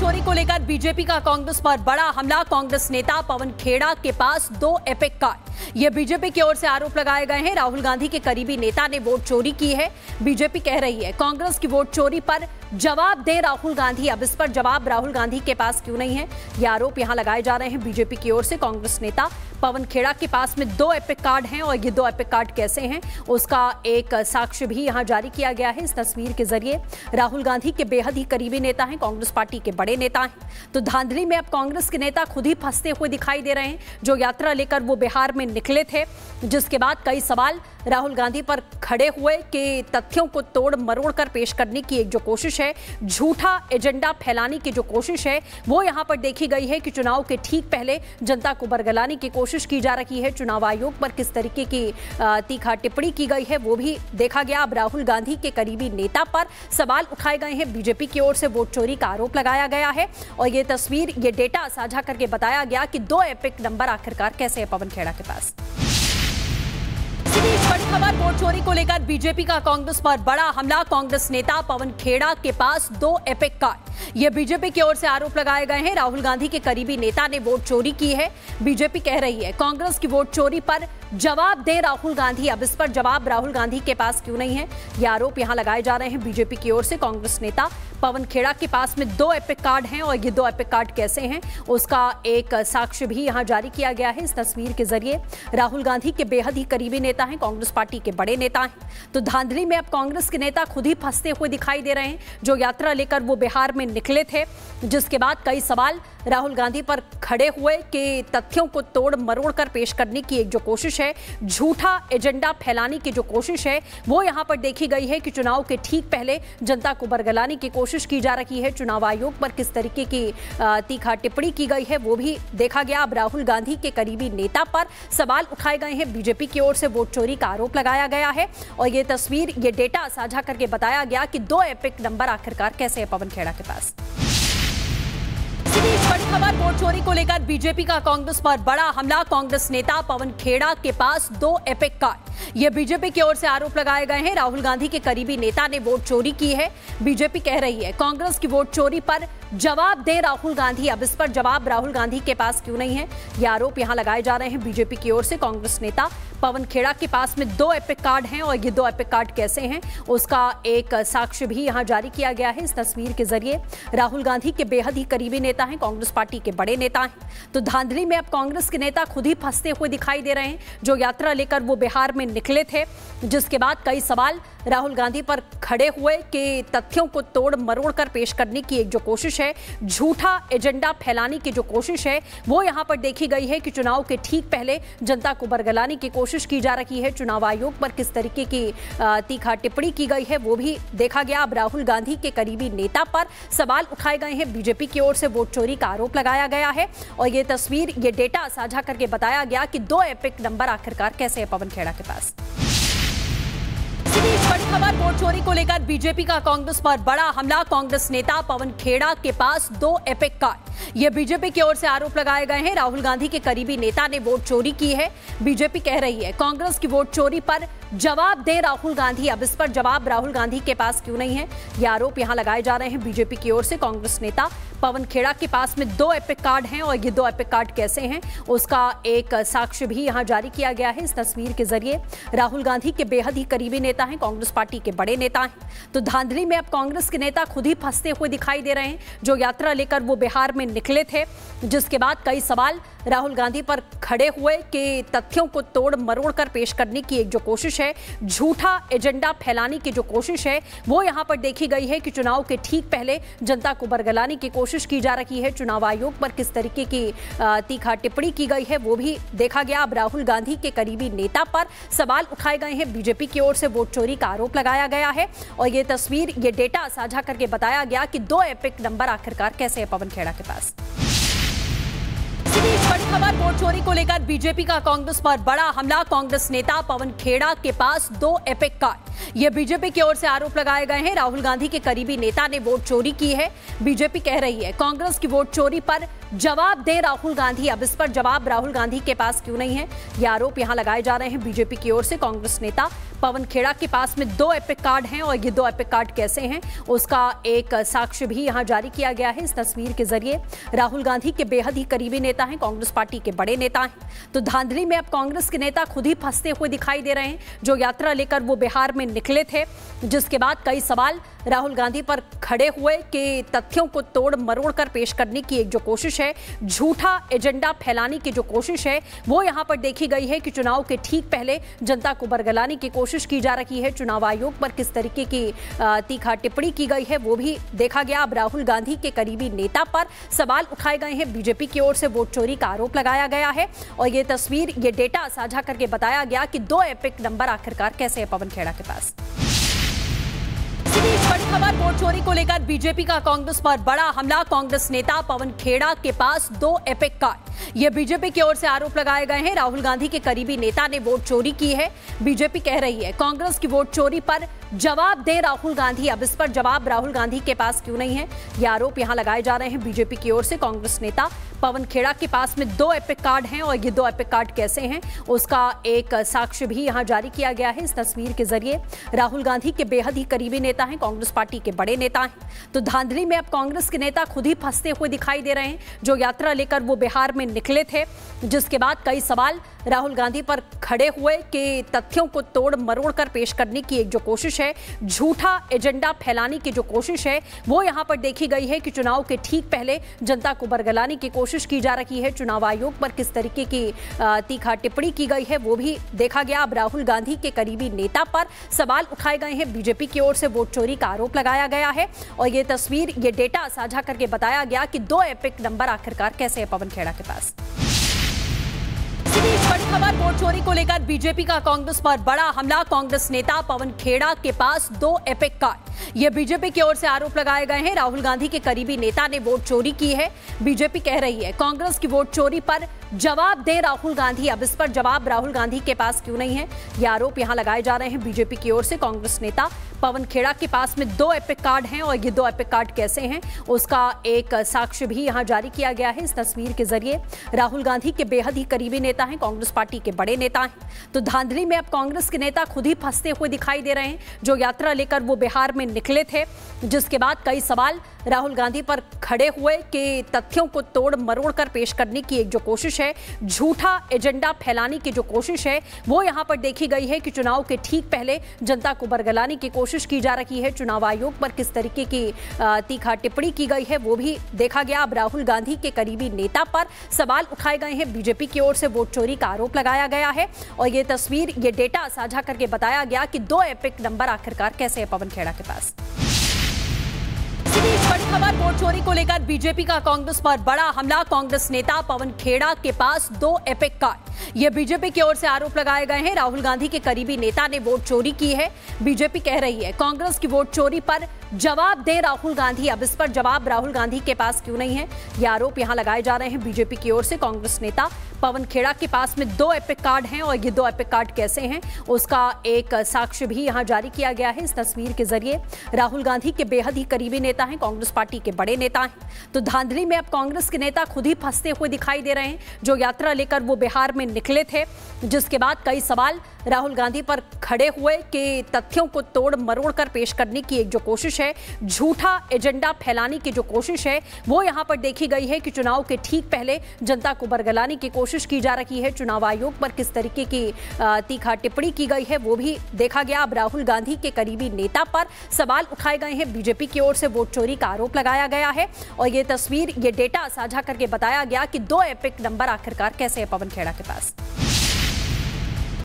चोरी को लेकर बीजेपी का कांग्रेस पर बड़ा हमला। कांग्रेस नेता पवन खेड़ा के पास 2 एपिक कार्ड। ये बीजेपी की ओर से आरोप लगाए गए हैं। राहुल गांधी के करीबी नेता ने वोट चोरी की है। बीजेपी कह रही है कांग्रेस की वोट चोरी पर जवाब दे राहुल गांधी। अब इस पर जवाब राहुल गांधी के पास क्यों नहीं है, ये आरोप यहां लगाए जा रहे हैं बीजेपी की ओर से। कांग्रेस नेता पवन खेड़ा के पास में 2 एपिक कार्ड हैं और ये 2 एपिक कार्ड कैसे हैं उसका एक साक्ष्य भी यहां जारी किया गया है इस तस्वीर के जरिए। राहुल गांधी के बेहद ही करीबी नेता हैं, कांग्रेस पार्टी के बड़े नेता हैं। तो धांधली में अब कांग्रेस के नेता खुद ही फंसते हुए दिखाई दे रहे हैं। जो यात्रा लेकर वो बिहार में निकले थे, जिसके बाद कई सवाल राहुल गांधी पर खड़े हुए कि तथ्यों को तोड़ मरोड़ कर पेश करने की एक जो कोशिश है, झूठा एजेंडा फैलाने की जो कोशिश है, वो यहां पर देखी गई है कि चुनाव के ठीक पहले जनता को बरगलाने की कोशिश की जा रही है। चुनाव आयोग पर किस तरीके की तीखा टिप्पणी की गई है वो भी देखा गया। अब राहुल गांधी के करीबी नेता पर सवाल उठाए गए हैं। बीजेपी की ओर से वोट चोरी का आरोप लगाया गया है और ये तस्वीर, ये डेटा साझा करके बताया गया कि 2 एपिक नंबर आखिरकार कैसे है पवन खेड़ा के पास। बड़ी खबर, वोट चोरी को लेकर बीजेपी का कांग्रेस पर बड़ा हमला। कांग्रेस नेता पवन खेड़ा के पास 2 एपिक कार्ड। ये बीजेपी की ओर से आरोप लगाए गए हैं। राहुल गांधी के करीबी नेता ने वोट चोरी की है। बीजेपी कह रही है कांग्रेस की वोट चोरी पर जवाब दे राहुल गांधी। अब इस पर जवाब राहुल गांधी के पास क्यों नहीं है, ये आरोप यहां लगाए जा रहे हैं बीजेपी की ओर से। कांग्रेस नेता पवन खेड़ा के पास में 2 एपिक कार्ड हैं और ये 2 एपिक कार्ड कैसे हैं उसका एक साक्ष्य भी यहां जारी किया गया है इस तस्वीर के जरिए। राहुल गांधी के बेहद ही करीबी नेता हैं, कांग्रेस पार्टी के बड़े नेता हैं। तो धांधली में अब कांग्रेस के नेता खुद ही फंसते हुए दिखाई दे रहे हैं। जो यात्रा लेकर वो बिहार में निकले थे, जिसके बाद कई सवाल राहुल गांधी पर खड़े हुए कि तथ्यों को तोड़ मरोड़ कर पेश करने की एक जो कोशिश है, झूठा एजेंडा फैलाने की जो कोशिश है, वो यहां पर देखी गई है कि चुनाव के ठीक पहले जनता को बरगलाने की कोशिश की जा रही है। चुनाव आयोग पर किस तरीके की तीखा टिप्पणी की गई है वो भी देखा गया। अब राहुल गांधी के करीबी नेता पर सवाल उठाए गए हैं। बीजेपी की ओर से वोट चोरी का आरोप लगाया गया है और ये तस्वीर, ये डेटा साझा करके बताया गया कि 2 एपिक नंबर आखिरकार कैसे है पवन खेड़ा के पास। बड़ी खबर, वोट चोरी को लेकर बीजेपी का कांग्रेस पर बड़ा हमला। कांग्रेस नेता पवन खेड़ा के पास 2 एपिक कार्ड। ये बीजेपी की ओर से आरोप लगाए गए हैं। राहुल गांधी के करीबी नेता ने वोट चोरी की है। बीजेपी कह रही है कांग्रेस की वोट चोरी पर जवाब दे राहुल गांधी। अब इस पर जवाब राहुल गांधी के पास क्यों नहीं है, ये आरोप यहां लगाए जा रहे हैं बीजेपी की ओर से। कांग्रेस नेता पवन खेड़ा के पास में 2 एपिक कार्ड हैं और ये 2 एपिक कार्ड कैसे हैं उसका एक साक्ष्य भी यहां जारी किया गया है इस तस्वीर के जरिए। राहुल गांधी के बेहद ही करीबी नेता हैं, कांग्रेस पार्टी के बड़े नेता हैं। तो धांधली में अब कांग्रेस के नेता खुद ही फंसते हुए दिखाई दे रहे हैं। जो यात्रा लेकर वो बिहार में निकले थे, जिसके बाद कई सवाल राहुल गांधी पर खड़े हुए कि तथ्यों को तोड़ मरोड़ कर पेश करने की एक जो कोशिश है, झूठा एजेंडा फैलाने की जो कोशिश है, वो यहां पर देखी गई है कि चुनाव के ठीक पहले जनता को बरगलाने की कोशिश की जा रही है। चुनाव आयोग पर किस तरीके की तीखा टिप्पणी की गई है वो भी देखा गया। अब राहुल गांधी के करीबी नेता पर सवाल उठाए गए हैं। बीजेपी की ओर से वोट चोरी का आरोप लगाया गया है और ये तस्वीर, ये डेटा साझा करके बताया गया कि 2 एपिक नंबर आखिरकार कैसे है पवन खेड़ा के पास। बड़ी खबर, वोट चोरी को लेकर बीजेपी का कांग्रेस पर बड़ा हमला। कांग्रेस नेता पवन खेड़ा के पास 2 एपिक कार्ड। ये बीजेपी की ओर से आरोप लगाए गए हैं। राहुल गांधी के करीबी नेता ने वोट चोरी की है। बीजेपी कह रही है कांग्रेस की वोट चोरी पर जवाब दे राहुल गांधी। अब इस पर जवाब राहुल गांधी के पास क्यों नहीं है, ये आरोप यहां लगाए जा रहे हैं बीजेपी की ओर से। कांग्रेस नेता पवन खेड़ा के पास में 2 एपिक कार्ड हैं और ये 2 एपिक कार्ड कैसे हैं उसका एक साक्ष्य भी यहां जारी किया गया है इस तस्वीर के जरिए। राहुल गांधी के बेहद ही करीबी नेता हैं, कांग्रेस पार्टी के बड़े नेता हैं। तो धांधली में अब कांग्रेस के नेता खुद ही फंसते हुए दिखाई दे रहे हैं। जो यात्रा लेकर वो बिहार में निकले थे, जिसके बाद कई सवाल राहुल गांधी पर खड़े हुए कि तथ्यों को तोड़ मरोड़ कर पेश करने की एक जो कोशिश है, झूठा एजेंडा फैलाने की जो कोशिश है, वो यहां पर देखी गई है कि चुनाव के ठीक पहले जनता को बरगलाने की कोशिश की जा रही है। चुनाव आयोग पर किस तरीके की तीखा टिप्पणी की गई है वो भी देखा गया। अब राहुल गांधी के करीबी नेता पर सवाल उठाए गए हैं। बीजेपी की ओर से वोट चोरी का आरोप लगाया गया है और ये तस्वीर, ये डेटा साझा करके बताया गया कि 2 एपिक नंबर आखिरकार कैसे है पवन खेड़ा के पास। बड़ी खबर, वोट चोरी को लेकर बीजेपी का कांग्रेस पर बड़ा हमला। कांग्रेस नेता पवन खेड़ा के पास 2 एपिक कार्ड। ये बीजेपी की ओर से आरोप लगाए गए हैं। राहुल गांधी के करीबी नेता ने वोट चोरी की है। बीजेपी कह रही है कांग्रेस की वोट चोरी पर जवाब दे राहुल गांधी। अब इस पर जवाब राहुल गांधी के पास क्यों नहीं है, ये आरोप यहां लगाए जा रहे हैं बीजेपी की ओर से। कांग्रेस नेता पवन खेड़ा के पास में 2 एपिक कार्ड हैं और ये 2 एपिक कार्ड कैसे हैं उसका एक साक्ष्य भी यहां जारी किया गया है इस तस्वीर के जरिए। राहुल गांधी के बेहद ही करीबी नेता हैं, कांग्रेस पार्टी के बड़े नेता हैं। तो धांधली में अब कांग्रेस के नेता खुद ही फंसते हुए दिखाई दे रहे हैं। जो यात्रा लेकर वो बिहार में निकले थे, जिसके बाद कई सवाल राहुल गांधी पर खड़े हुए कि तथ्यों को तोड़ मरोड़ कर पेश करने की एक जो कोशिश है, झूठा एजेंडा फैलाने की जो कोशिश है, वो यहां पर देखी गई है कि चुनाव के ठीक पहले जनता को बरगलाने की कोशिश की जा रही है। चुनाव आयोग पर किस तरीके की तीखा टिप्पणी की गई है वो भी देखा गया। अब राहुल गांधी के करीबी नेता पर सवाल उठाए गए हैं। बीजेपी की ओर से वोट चोरी का आरोप लगाया गया है और ये तस्वीर, ये डेटा साझा करके बताया गया कि 2 एपिक नंबर आखिरकार कैसे है पवन खेड़ा के पास। बड़ी खबर, वोट चोरी को लेकर बीजेपी का कांग्रेस पर बड़ा हमला। कांग्रेस नेता पवन खेड़ा के पास 2 एपिक कार्ड। ये बीजेपी की ओर से आरोप लगाए गए हैं। राहुल गांधी के करीबी नेता ने वोट चोरी की है। बीजेपी कह रही है कांग्रेस की वोट चोरी पर जवाब दे राहुल गांधी। अब इस पर जवाब राहुल गांधी के पास क्यों नहीं है, ये आरोप यहां लगाए जा रहे हैं बीजेपी की ओर से। कांग्रेस नेता पवन खेड़ा के पास में 2 एपिक कार्ड हैं और ये 2 एपिक कार्ड कैसे हैं उसका एक साक्ष्य भी यहां जारी किया गया है इस तस्वीर के जरिए। राहुल गांधी के बेहद ही करीबी नेता हैं, कांग्रेस पार्टी के बड़े नेता हैं। तो धांधली में अब कांग्रेस के नेता खुद ही फंसते हुए दिखाई दे रहे हैं। जो यात्रा लेकर वो बिहार में निकले थे, जिसके बाद कई सवाल राहुल गांधी पर खड़े हुए कि तथ्यों को तोड़ मरोड़ कर पेश करने की एक जो कोशिश है, झूठा एजेंडा फैलाने की जो कोशिश है, वो यहां पर देखी गई है कि चुनाव के ठीक पहले जनता को बरगलाने की कोशिश की जा रही है। चुनाव आयोग पर किस तरीके की तीखा टिप्पणी की गई है वो भी देखा गया। अब राहुल गांधी के करीबी नेता पर सवाल उठाए गए हैं। बीजेपी की ओर से वोट चोरी का आरोप लगाया गया है और ये तस्वीर, ये डेटा साझा करके बताया गया कि 2 एपिक नंबर आखिरकार कैसे है पवन खेड़ा के पास। बड़ी खबर, वोट चोरी को लेकर बीजेपी का कांग्रेस पर बड़ा हमला। कांग्रेस नेता पवन खेड़ा के पास 2 एपिक कार्ड। ये बीजेपी की ओर से आरोप लगाए गए हैं। राहुल गांधी के करीबी नेता ने वोट चोरी की है। बीजेपी कह रही है कांग्रेस की वोट चोरी पर जवाब दे राहुल गांधी। अब इस पर जवाब राहुल गांधी के पास क्यों नहीं है, ये आरोप यहां लगाए जा रहे हैं बीजेपी की ओर से। कांग्रेस नेता पवन खेड़ा के पास में 2 एपिक कार्ड हैं और ये 2 एपिक कार्ड कैसे हैं उसका एक साक्ष्य भी यहां जारी किया गया है इस तस्वीर के जरिए। राहुल गांधी के बेहद ही करीबी नेता हैं, कांग्रेस पार्टी के बड़े नेता हैं। तो धांधली में अब कांग्रेस के नेता खुद ही फंसते हुए दिखाई दे रहे हैं। जो यात्रा लेकर वो बिहार में निकले थे, जिसके बाद कई सवाल राहुल गांधी पर खड़े हुए कि तथ्यों को तोड़ मरोड़ कर पेश करने की एक जो कोशिश है, झूठा एजेंडा फैलाने की जो कोशिश है, वो यहां पर देखी गई है कि चुनाव के ठीक पहले जनता को बरगलाने की कोशिश की जा रही है। चुनाव आयोग पर किस तरीके की तीखा टिप्पणी की गई है वो भी देखा गया। अब राहुल गांधी के करीबी नेता पर सवाल उठाए गए हैं। बीजेपी की ओर से वोट चोरी का आरोप लगाया गया है और ये तस्वीर, ये डेटा साझा करके बताया गया कि 2 एपिक नंबर आखिरकार कैसे है पवन खेड़ा के पास। बड़ी खबर, वोट चोरी को लेकर बीजेपी का कांग्रेस पर बड़ा हमला। कांग्रेस नेता पवन खेड़ा के पास 2 एपिक कार्ड। ये बीजेपी की ओर से आरोप लगाए गए हैं। राहुल गांधी के करीबी नेता ने वोट चोरी की है। बीजेपी कह रही है कांग्रेस की वोट चोरी पर जवाब दे राहुल गांधी। अब इस पर जवाब राहुल गांधी के पास क्यों नहीं है, ये आरोप यहां लगाए जा रहे हैं बीजेपी की ओर से। कांग्रेस नेता पवन खेड़ा के पास में 2 एपिक कार्ड हैं और ये 2 एपिक कार्ड कैसे हैं उसका एक साक्ष्य भी यहां जारी किया गया है इस तस्वीर के जरिए। राहुल गांधी के बेहद ही करीबी नेता हैं, कांग्रेस पार्टी के बड़े नेता हैं। तो धांधली में अब कांग्रेस के नेता खुद ही फंसते हुए दिखाई दे रहे हैं। जो यात्रा लेकर वो बिहार में निकले थे, जिसके बाद कई सवाल राहुल गांधी पर खड़े हुए कि तथ्यों को तोड़ मरोड़ कर पेश करने की एक जो कोशिश है, झूठा एजेंडा फैलाने की जो कोशिश है, वो यहां पर देखी गई है कि चुनाव के ठीक पहले जनता को बरगलाने की कोशिश की जा रही है। चुनाव आयोग पर किस तरीके की तीखा टिप्पणी की गई है वो भी देखा गया। अब राहुल गांधी के करीबी नेता पर सवाल उठाए गए हैं। बीजेपी की ओर से वोट चोरी का आरोप लगाया गया है और ये तस्वीर, ये डेटा साझा करके बताया गया कि 2 एपिक नंबर आखिरकार कैसे है पवन खेड़ा के पास।